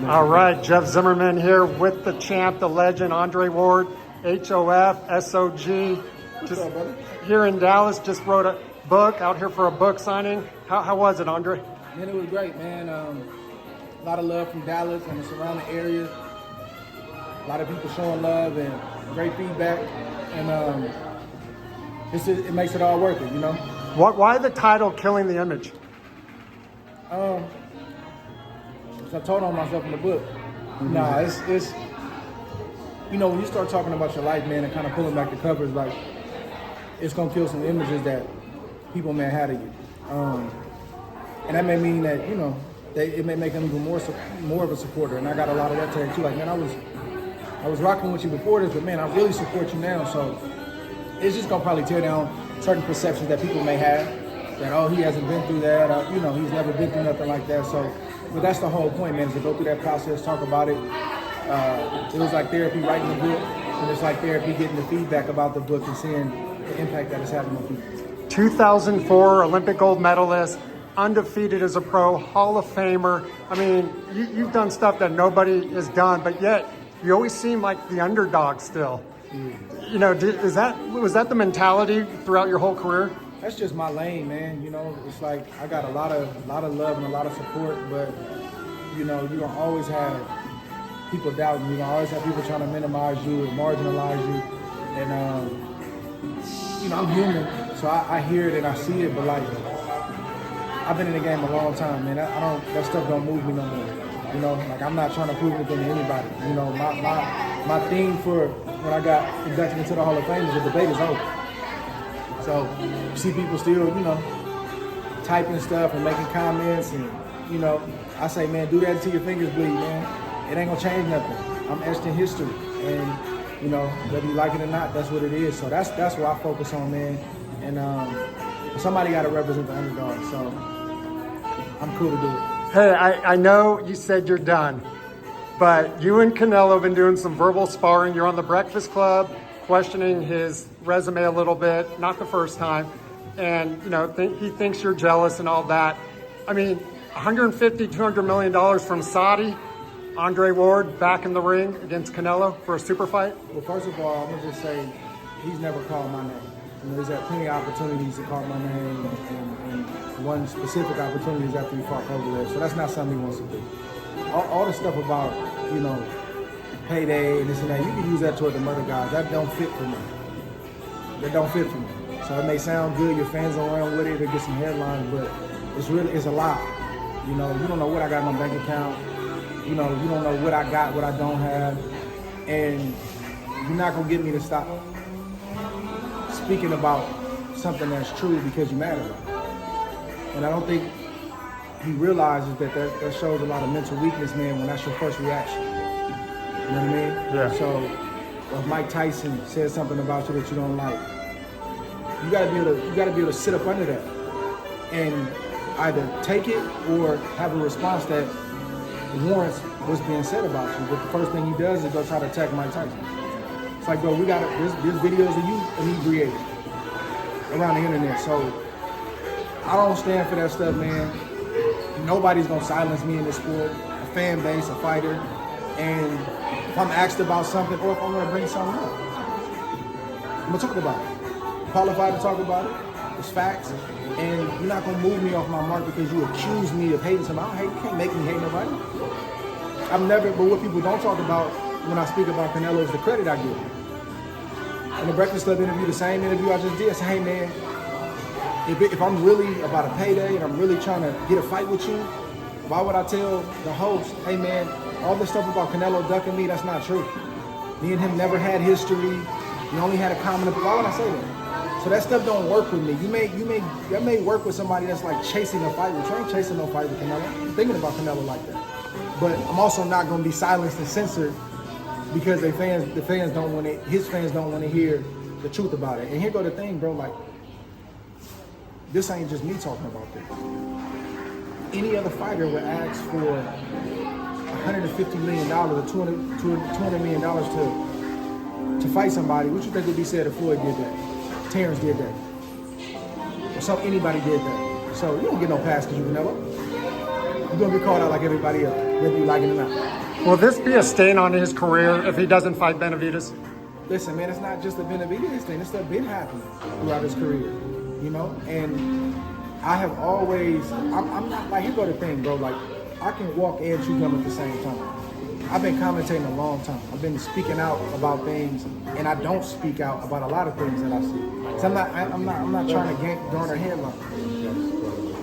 All right, Jeff Zimmerman here with the champ, the legend, Andre Ward, HOF, SOG. What's up, brother? Here in Dallas, just wrote a book, out here for a book signing. How was it, Andre? Man, it was great, man. A lot of love from Dallas and the surrounding area. A lot of people showing love and great feedback. And it makes it all worth it, you know? Why the title, Killing the Image? I told on myself in the book. Nah, it's you know, when you start talking about your life, man, and kind of pulling back the covers, like, it's gonna kill some images that people may have had of you. And that may mean that, you know, it may make them even more of a supporter. And I got a lot of that tag too. Like, man, I was rocking with you before this, but man, I really support you now. So it's just gonna probably tear down certain perceptions that people may have. That, oh, he hasn't been through that, or, you know, he's never been through nothing like that. So, but that's the whole point, man, is to go through that process, talk about it. It was like therapy writing the book, and it's like therapy getting the feedback about the book and seeing the impact that it's having on people. 2004 Olympic gold medalist, undefeated as a pro, Hall of Famer. I mean, you've done stuff that nobody has done, but yet you always seem like the underdog still. You know, was that the mentality throughout your whole career? That's just my lane, man. You know, it's like I got a lot of love and a lot of support, but you know, you're gonna always have people doubting. You're gonna always have people trying to minimize you and marginalize you. And you know, I'm human, so I hear it and I see it. But like, I've been in the game a long time, man. That stuff don't move me no more. You know, like, I'm not trying to prove anything to anybody. You know, my theme for when I got inducted into the Hall of Fame is the debate is over. So you see people still, you know, typing stuff and making comments, and you know, I say, man, do that until your fingers bleed, man. It ain't gonna change nothing. I'm etched in history, and you know, whether you like it or not, that's what it is. So that's what I focus on, man. And somebody got to represent the underdog, so I'm cool to do it. Hey, I know you said you're done, but you and Canelo have been doing some verbal sparring. You're on the Breakfast Club, questioning his resume a little bit, not the first time, and you know, he thinks you're jealous and all that. I mean, $150, $200 million from Saudi, Andre Ward back in the ring against Canelo for a super fight. Well, first of all, I'm gonna just say he's never called my name. You know, he's had plenty of opportunities to call my name, and one specific opportunity is after he fought Kovalev. So that's not something he wants to do. All the stuff about, you know, payday and this and that, you can use that toward the other guys. That don't fit for me. That don't fit for me. So it may sound good, your fans don't run with it, or get some headlines, but it's a lot. You know, you don't know what I got in my bank account. You know, you don't know what I got, what I don't have. And you're not gonna get me to stop speaking about something that's true because you're mad about it. And I don't think he realizes that shows a lot of mental weakness, man, when that's your first reaction. You know what I mean? Yeah. So if Mike Tyson says something about you that you don't like, you gotta be able to sit up under that and either take it or have a response that warrants what's being said about you. But the first thing he does is go try to attack Mike Tyson. It's like, bro, there's videos of you inebriated around the internet. So I don't stand for that stuff, man. Nobody's gonna silence me in this sport. A fan base, a fighter, and if I'm asked about something or if I'm gonna bring something up, I'm gonna talk about it. Qualified to talk about it. It's facts. And you're not gonna move me off my mark because you accuse me of hating somebody. You can't make me hate nobody. But what people don't talk about when I speak about Canelo is the credit I give. In the Breakfast Club interview, the same interview I just did, I said, hey man, if I'm really about a payday and I'm really trying to get a fight with you, why would I tell the host, hey man, all this stuff about Canelo ducking me, that's not true. Me and him never had history. We only had a common, why would I say that? So that stuff don't work with me. That may work with somebody that's like chasing a fight with you. I ain't chasing no fight with Canelo. I'm thinking about Canelo like that. But I'm also not gonna be silenced and censored because his fans don't want to hear the truth about it. And here go the thing, bro, like, this ain't just me talking about this. Any other fighter would ask for $150 million or $200 million to fight somebody. What you think would be said if Floyd did that? Terrence did that? Or anybody did that? So you don't get no pass because you Canelo. You're gonna be called out like everybody else. whether you like it or not. Will this be a stain on his career if he doesn't fight Benavidez? Listen, man, it's not just the Benavidez thing. It's stuff been happening throughout his career, you know? And I have always, I'm not like, here go the thing, bro. Like, I can walk and chew gum at the same time. I've been commentating a long time. I've been speaking out about things, and I don't speak out about a lot of things that I see. So I'm not trying to garner headlines.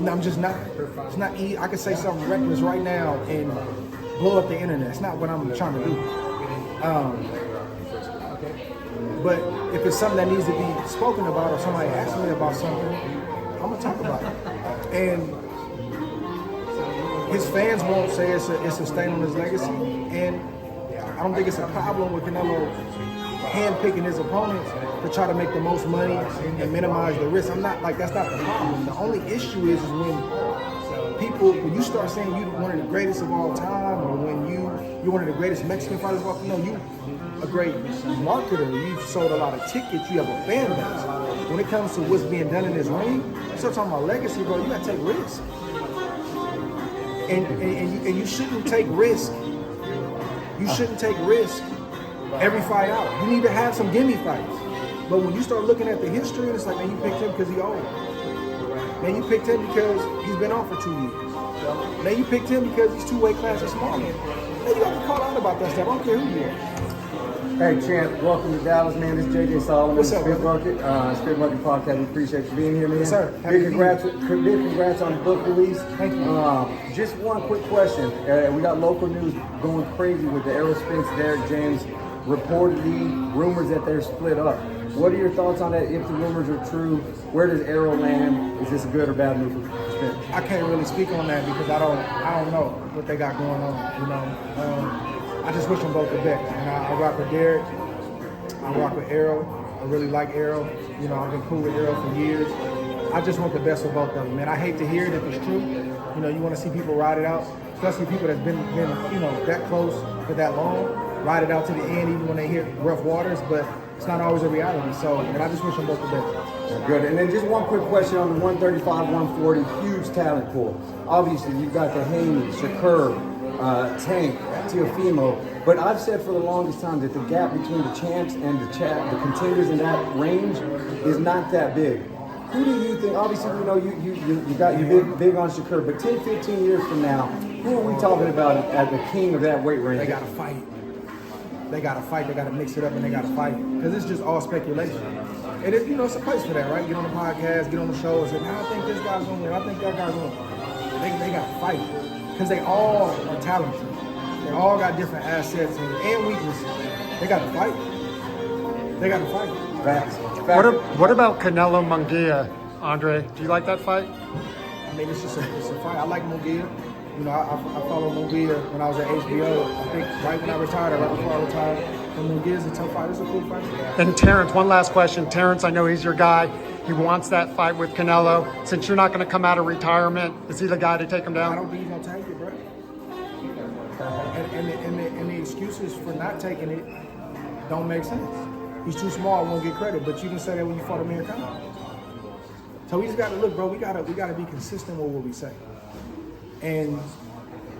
No, I'm just not. It's not easy. I could say something reckless right now and blow up the internet. It's not what I'm trying to do. But if it's something that needs to be spoken about, or somebody asks me about something, I'm gonna talk about it. And his fans won't say it's a stain on his legacy, and I don't think it's a problem with Canelo handpicking his opponents to try to make the most money and minimize the risk. I'm not like, that's not the problem. The only issue is when you start saying you're one of the greatest of all time, or when you're one of the greatest Mexican fighters of all time. No, you a great marketer. You've sold a lot of tickets. You have a fan base. When it comes to what's being done in this ring, you start talking about legacy, bro. You gotta take risks. And you shouldn't take risk. You shouldn't take risk every fight out. You need to have some gimme fights. But when you start looking at the history, it's like, man, you picked him because he's old. Man, you picked him because he's been on for 2 years. Man, you picked him because he's 2 weight classes smaller. Man, you have to call out about that stuff. I don't care who you are. Hey, Champ, welcome to Dallas, man. This is JJ Solomon. What's up, Spit Market Podcast. We appreciate you being here, man. Yes, sir. Big congrats on the book release. Thank you. Just one quick question. We got local news going crazy with the Errol Spence, Derek James, reportedly rumors that they're split up. What are your thoughts on that? If the rumors are true, where does Errol land? Is this a good or bad move for Spence? I can't really speak on that because I don't know what they got going on. You know, I just wish them both the best. And I rock with Derek. I rock with Errol. I really like Errol. You know, I've been cool with Errol for years. I just want the best for both of them, man. I hate to hear it if it's true. You know, you want to see people ride it out, especially people that's been you know, that close for that long. Ride it out to the end, even when they hit rough waters. But it's not always a reality. So, and I just wish them both the best. Good. And then just one quick question on the 135, 140, huge talent pool. Obviously, you've got the Haney, Shakur, Tank, Teofimo, but I've said for the longest time that the gap between the champs and the contenders in that range is not that big. Who do you think? Obviously, we know you're big on Shakur, but 10, 15 years from now, who are we talking about as the king of that weight range? They got to fight. They got to fight. They got to mix it up, and they got to fight because it's just all speculation. And it, you know, it's a place for that, right? Get on the podcast, get on the show, and say, "Man, I think this guy's gonna win. I think that guy's gonna win." They got to fight because they all are talented. They all got different assets and weaknesses. They got to fight. They got to fight. Facts. What about Canelo Munguia, Andre? Do you like that fight? I mean, it's a fight. I like Munguia. You know, I followed Munguia when I was at HBO. I think right when I retired or right before I retired. And Munguia's a tough fight. It's a cool fight. And Terrence, one last question. Terrence, I know he's your guy. He wants that fight with Canelo. Since you're not going to come out of retirement, is he the guy to take him I down? don't think he's going to take it, bro. And the excuses for not taking it don't make sense. He's too small, won't get credit. But you didn't say that when you fought Amir Khan. So we just got to look, bro. We got to be consistent with what we say. And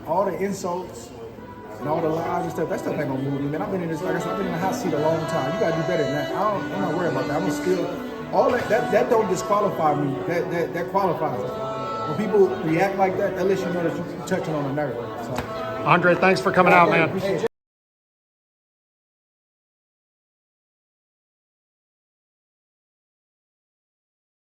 all the insults and all the lies and stuff, that stuff ain't gonna move me, man. I've been in this, like I said, I've been in the hot seat a long time. You gotta do better than that. I'm not worried about that. I'm still, all that don't disqualify me. That qualifies me. When people react like that, that lets you know that you're touching on a nerve. So. Andre, thanks for coming out, man. Appreciate it.